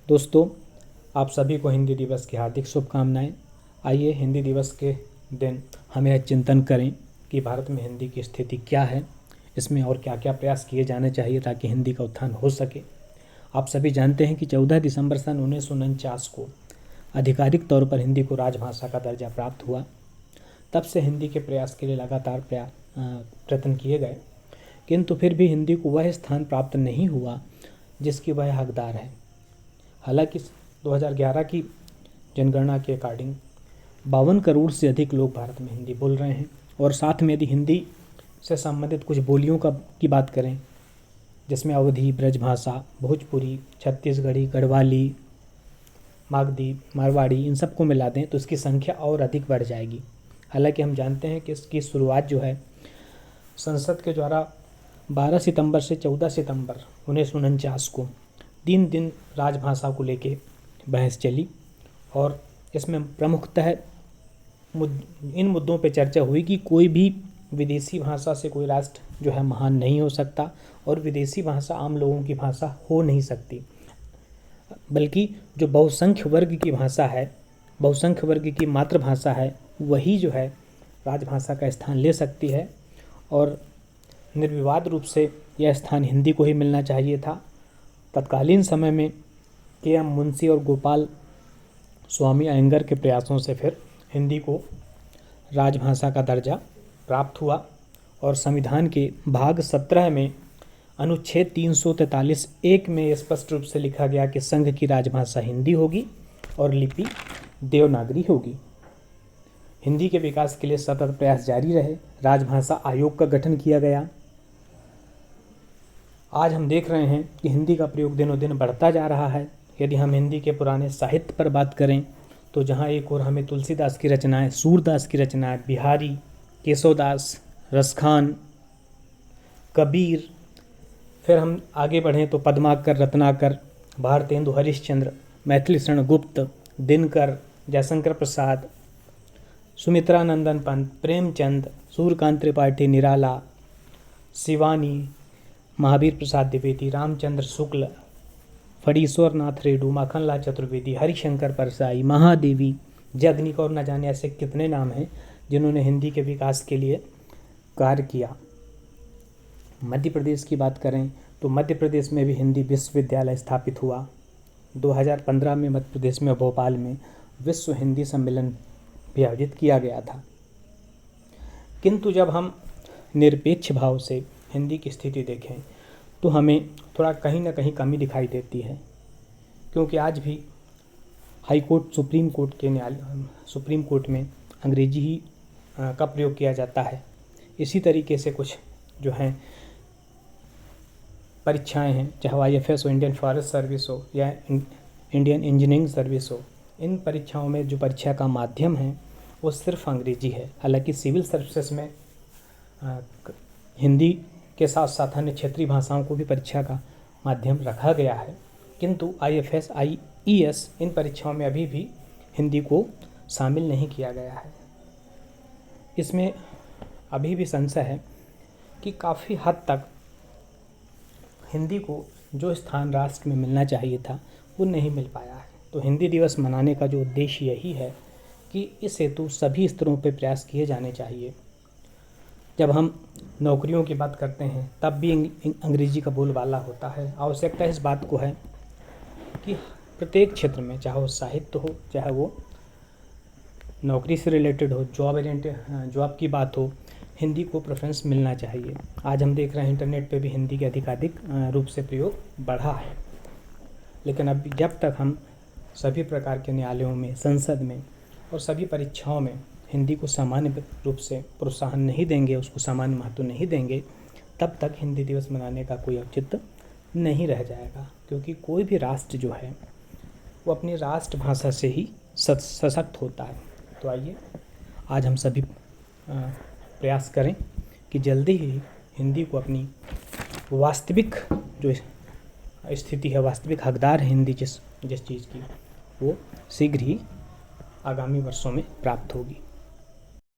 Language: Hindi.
दोस्तों, आप सभी को हिंदी दिवस की हार्दिक शुभकामनाएं। आइए हिंदी दिवस के दिन हम यह चिंतन करें कि भारत में हिंदी की स्थिति क्या है, इसमें और क्या क्या प्रयास किए जाने चाहिए ताकि हिंदी का उत्थान हो सके। आप सभी जानते हैं कि 14 दिसंबर सन 1949 को आधिकारिक तौर पर हिंदी को राजभाषा का दर्जा प्राप्त हुआ। तब से हिंदी के प्रयास के लिए लगातार प्रयत्न किए गए, किंतु फिर भी हिंदी को वह स्थान प्राप्त नहीं हुआ जिसकी वह हकदार है। हालांकि 2011 की जनगणना के अकॉर्डिंग 52 करोड़ से अधिक लोग भारत में हिंदी बोल रहे हैं, और साथ में यदि हिंदी से संबंधित कुछ बोलियों की बात करें, जिसमें अवधी, ब्रजभाषा, भोजपुरी, छत्तीसगढ़ी, गढ़वाली, मागधी, मारवाड़ी, इन सबको मिला दें तो इसकी संख्या और अधिक बढ़ जाएगी। हालांकि हम जानते हैं कि इसकी शुरुआत जो है संसद के द्वारा 12 सितंबर से 14 सितंबर 1949 को 3 दिन राजभाषा को लेके बहस चली, और इसमें प्रमुखतः इन मुद्दों पे चर्चा हुई कि कोई भी विदेशी भाषा से कोई राष्ट्र जो है महान नहीं हो सकता, और विदेशी भाषा आम लोगों की भाषा हो नहीं सकती, बल्कि जो बहुसंख्य वर्ग की भाषा है, बहुसंख्य वर्ग की मातृभाषा है, वही जो है राजभाषा का स्थान ले सकती है। और निर्विवाद रूप से यह स्थान हिंदी को ही मिलना चाहिए था। तत्कालीन समय में के.एम. मुंशी और गोपाल स्वामी अयंगर के प्रयासों से फिर हिंदी को राजभाषा का दर्जा प्राप्त हुआ, और संविधान के भाग 17 में अनुच्छेद 343(1) में स्पष्ट रूप से लिखा गया कि संघ की राजभाषा हिंदी होगी और लिपि देवनागरी होगी। हिंदी के विकास के लिए सतत प्रयास जारी रहे। राजभाषा आयोग का गठन किया गया। आज हम देख रहे हैं कि हिंदी का प्रयोग दिनों दिन बढ़ता जा रहा है। यदि हम हिंदी के पुराने साहित्य पर बात करें तो जहाँ एक ओर हमें तुलसीदास की रचनाएं, सूरदास की रचनाएं, बिहारी, केशवदास, रसखान, कबीर, फिर हम आगे बढ़ें तो पद्माकर, रत्नाकर, भारतेंदु हरिश्चंद्र, मैथिलीशरण गुप्त, दिनकर, जयशंकर प्रसाद, सुमित्रा नंदन पंत, प्रेमचंद, सूर्यकांत त्रिपाठी निराला, शिवानी, महावीर प्रसाद द्विवेदी, रामचंद्र शुक्ल, फणीश्वर नाथ रेणु, माखनलाल चतुर्वेदी, हरिशंकर परसाई, महादेवी, जगनिक, और न जाने ऐसे कितने नाम हैं जिन्होंने हिंदी के विकास के लिए कार्य किया। मध्य प्रदेश की बात करें तो मध्य प्रदेश में भी हिंदी विश्वविद्यालय स्थापित हुआ। 2015 में मध्य प्रदेश में भोपाल में विश्व हिंदी सम्मेलन भी आयोजित किया गया था। किंतु जब हम निरपेक्ष भाव से हिंदी की स्थिति देखें तो हमें थोड़ा कहीं ना कहीं कमी दिखाई देती है, क्योंकि आज भी हाई कोर्ट, सुप्रीम कोर्ट में अंग्रेजी ही का प्रयोग किया जाता है। इसी तरीके से कुछ जो हैं परीक्षाएं हैं, चाहे वो IFS हो, इंडियन फॉरेस्ट सर्विस हो, या इंडियन इंजीनियरिंग सर्विस हो, इन परीक्षाओं में जो परीक्षा का माध्यम है वो सिर्फ अंग्रेजी है। हालांकि सिविल सर्विसेज में हिंदी के साथ साथ अन्य क्षेत्रीय भाषाओं को भी परीक्षा का माध्यम रखा गया है, किंतु IFS, IES इन परीक्षाओं में अभी भी हिंदी को शामिल नहीं किया गया है। इसमें अभी भी संशय है कि काफ़ी हद तक हिंदी को जो स्थान राष्ट्र में मिलना चाहिए था वो नहीं मिल पाया है। तो हिंदी दिवस मनाने का जो उद्देश्य यही है कि इस हेतु सभी स्तरों पर प्रयास किए जाने चाहिए। जब हम नौकरियों की बात करते हैं तब भी अंग्रेजी का बोलबाला होता है। आवश्यकता इस बात को है कि प्रत्येक क्षेत्र में, चाहे वो साहित्य हो, चाहे वो नौकरी से रिलेटेड हो, जॉब की बात हो, हिंदी को प्रेफरेंस मिलना चाहिए। आज हम देख रहे हैं इंटरनेट पे भी हिंदी के अधिकाधिक रूप से प्रयोग बढ़ा है, लेकिन अब जब तक हम सभी प्रकार के न्यायालयों में, संसद में और सभी परीक्षाओं में हिंदी को सामान्य रूप से प्रोत्साहन नहीं देंगे, उसको सामान्य महत्व नहीं देंगे, तब तक हिंदी दिवस मनाने का कोई औचित्य नहीं रह जाएगा। क्योंकि कोई भी राष्ट्र जो है वो अपनी राष्ट्रभाषा से ही सशक्त होता है। तो आइए आज हम सभी प्रयास करें कि जल्दी ही हिंदी को अपनी वास्तविक जो स्थिति है, वास्तविक हकदार है हिंदी जिस चीज़ की, वो शीघ्र ही आगामी वर्षों में प्राप्त होगी।